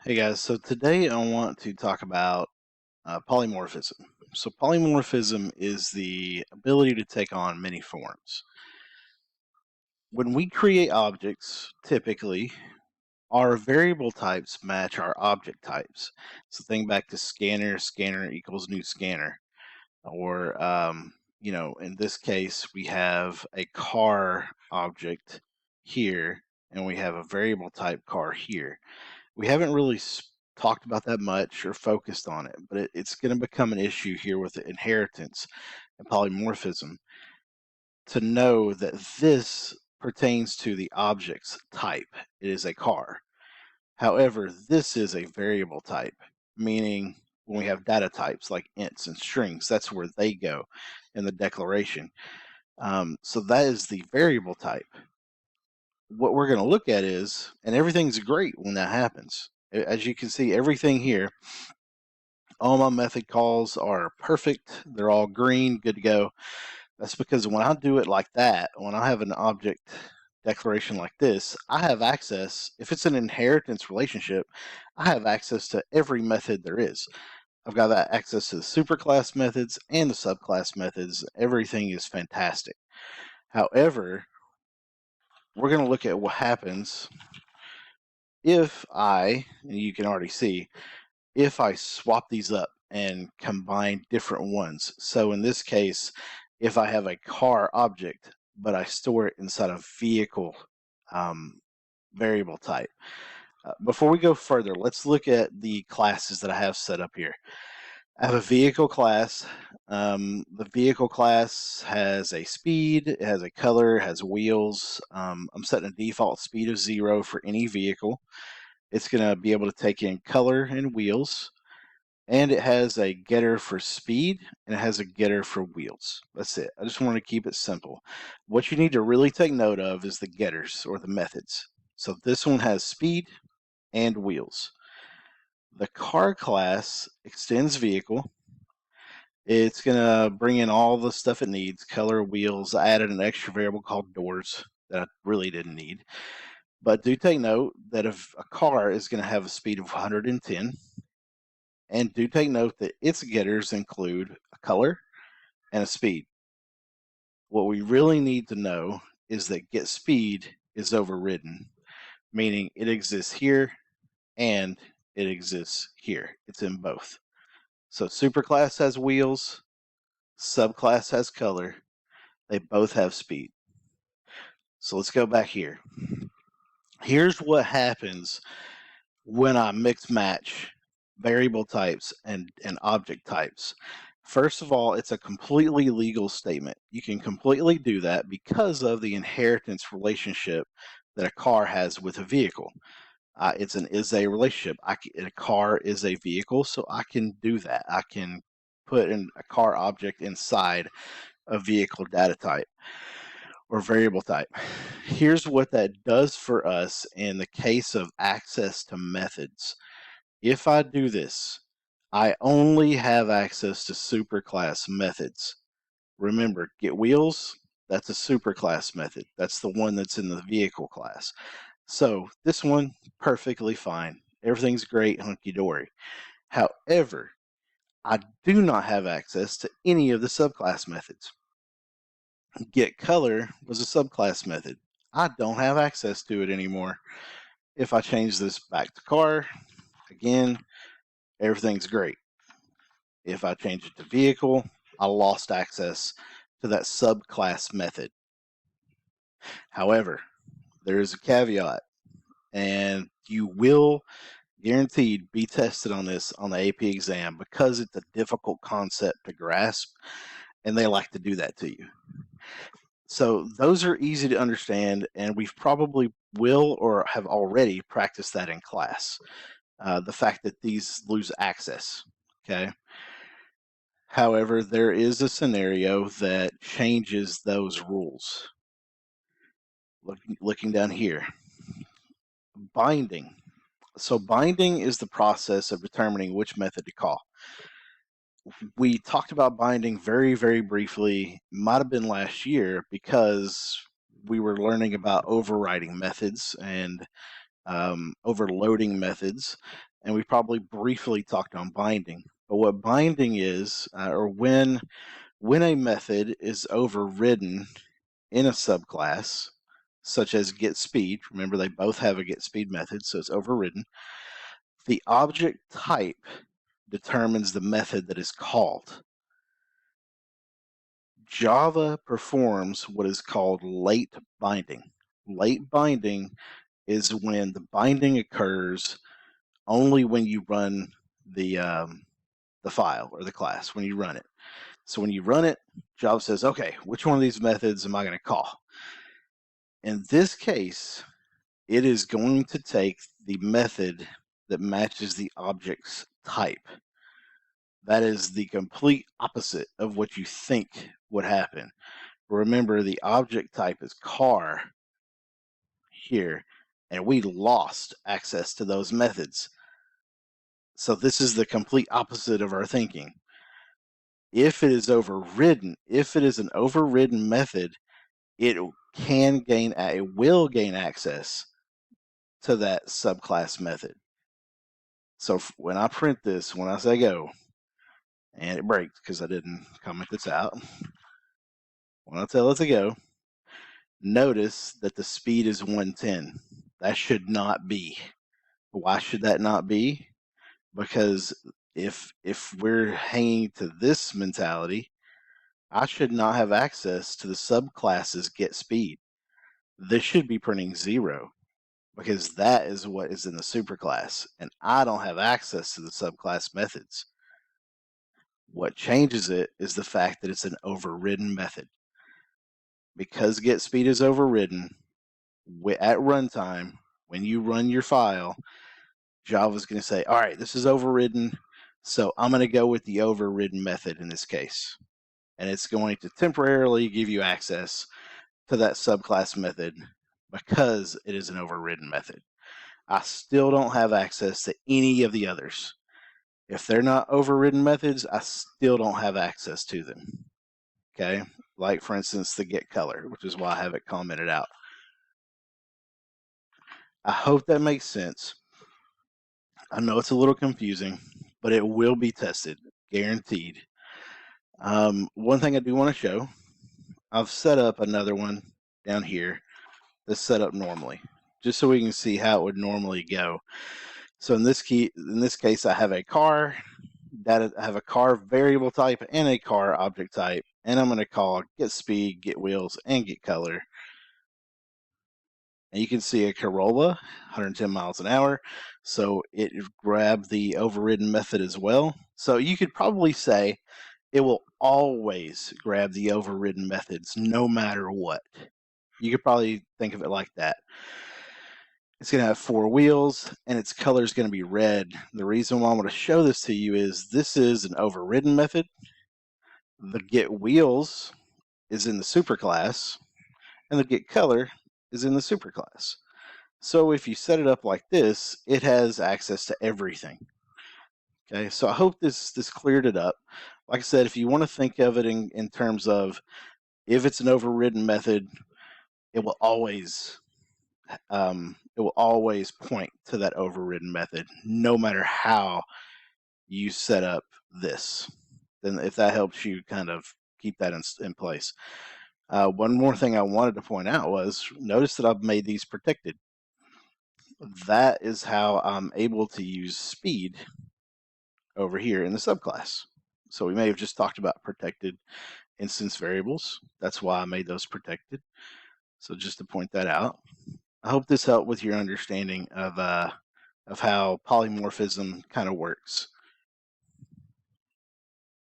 Hey guys, so today I want to talk about polymorphism. So, polymorphism is the ability to take on many forms. When we create objects, typically, our variable types match our object types. So, think back to scanner, scanner equals new scanner. Or, in this case, we have a car object here, and we have a variable type car here. We haven't really talked about that much or focused on it, but it's going to become an issue here with the inheritance and polymorphism to know that this pertains to the object's type. It is a car. However, this is a variable type, meaning when we have data types like ints and strings, that's where they go in the declaration. So that is the variable type. What we're going to look at is, and everything's great when that happens. As you can see, everything here, all my method calls are perfect. They're all green, good to go. That's because when I do it like that, when I have an object declaration like this, I have access, if it's an inheritance relationship, I have access to every method there is. I've got that access to the superclass methods and the subclass methods. Everything is fantastic. However, we're going to look at what happens if and you can already see, if I swap these up and combine different ones. So in this case, if I have a car object, but I store it inside a vehicle variable type. Before we go further, let's look at the classes that I have set up here. I have a vehicle class. The vehicle class has a speed, it has a color, it has wheels. I'm setting a default speed of 0 for any vehicle. It's going to be able to take in color and wheels, and it has a getter for speed, and it has a getter for wheels. That's it. I just want to keep it simple. What you need to really take note of is the getters, or the methods. So this one has speed and wheels. The car class extends vehicle. It's going to bring in all the stuff it needs, color, wheels. I added an extra variable called doors that I really didn't need. But do take note that if a car is going to have a speed of 110, and do take note that its getters include a color and a speed. What we really need to know is that get speed is overridden, meaning it exists here and it exists here. It's in both. So superclass has wheels, subclass has color. They both have speed. So let's go back here. Here's what happens when I mix match variable types and object types. First of all, it's a completely legal statement. You can completely do that because of the inheritance relationship that a car has with a vehicle. It's an is-a relationship. A car is a vehicle, so I can do that. I can put in a car object inside a vehicle data type or variable type. Here's what that does for us in the case of access to methods. If I do this, I only have access to superclass methods. Remember, get wheels, that's a superclass method. That's the one that's in the vehicle class. So this one, perfectly fine. Everything's great, hunky-dory. However, I do not have access to any of the subclass methods. Get color was a subclass method. I don't have access to it anymore. If I change this back to car, again, everything's great. If I change it to vehicle, I lost access to that subclass method. However, there is a caveat, and you will guaranteed be tested on this on the AP exam because it's a difficult concept to grasp, and they like to do that to you. So those are easy to understand, and we've probably will or have already practiced that in class. The fact that these lose access, okay? However, there is a scenario that changes those rules. Looking down here, binding. So binding is the process of determining which method to call. We talked about binding very, very briefly, might have been last year, because we were learning about overriding methods and overloading methods. and we probably briefly talked on binding. But what binding is, or when a method is overridden in a subclass, such as getSpeed, remember they both have a getSpeed method, so it's overridden, the object type determines the method that is called. Java performs what is called late binding. Late binding is when the binding occurs only when you run the file or the class, when you run it. So when you run it, Java says, okay, which one of these methods am I going to call? In this case, it is going to take the method that matches the object's type. That is the complete opposite of what you think would happen. Remember, the object type is car here, and we lost access to those methods. So this is the complete opposite of our thinking. If it is overridden, if it is an overridden method, it will gain access to that subclass method. So when I print this, when I say go, and it breaks because I didn't comment this out, when I tell it to go, notice that the speed is 110. That should not be. Why should that not be? Because if we're hanging to this mentality, I should not have access to the subclasses getSpeed. This should be printing 0 because that is what is in the superclass, and I don't have access to the subclass methods. What changes it is the fact that it's an overridden method. Because getSpeed is overridden, at runtime, when you run your file, Java's going to say, all right, this is overridden, so I'm going to go with the overridden method in this case. And it's going to temporarily give you access to that subclass method because it is an overridden method. I still don't have access to any of the others. If they're not overridden methods, I still don't have access to them. Okay, like for instance, the getColor, which is why I have it commented out. I hope that makes sense. I know it's a little confusing, but it will be tested, guaranteed. One thing I do want to show, I've set up another one down here that's set up normally, just so we can see how it would normally go. So in this case, I have a car I have a car variable type and a car object type, and I'm going to call getSpeed, getWheels, and getColor. And you can see a Corolla, 110 miles an hour. So it grabbed the overridden method as well. So you could probably say it will always grab the overridden methods no matter what. You could probably think of it like that. It's going to have 4 wheels, and its color is going to be red. The reason why I'm going to show this to you is this is an overridden method. The getWheels is in the superclass, and the getColor is in the superclass. So if you set it up like this, it has access to everything. Okay, so I hope this cleared it up. Like I said, if you want to think of it in terms of if it's an overridden method, it will always point to that overridden method, no matter how you set up this. Then if that helps you kind of keep that in place. One more thing I wanted to point out was, notice that I've made these protected. That is how I'm able to use speed over here in the subclass. So we may have just talked about protected instance variables. That's why I made those protected. So just to point that out. I hope this helped with your understanding of how polymorphism kind of works.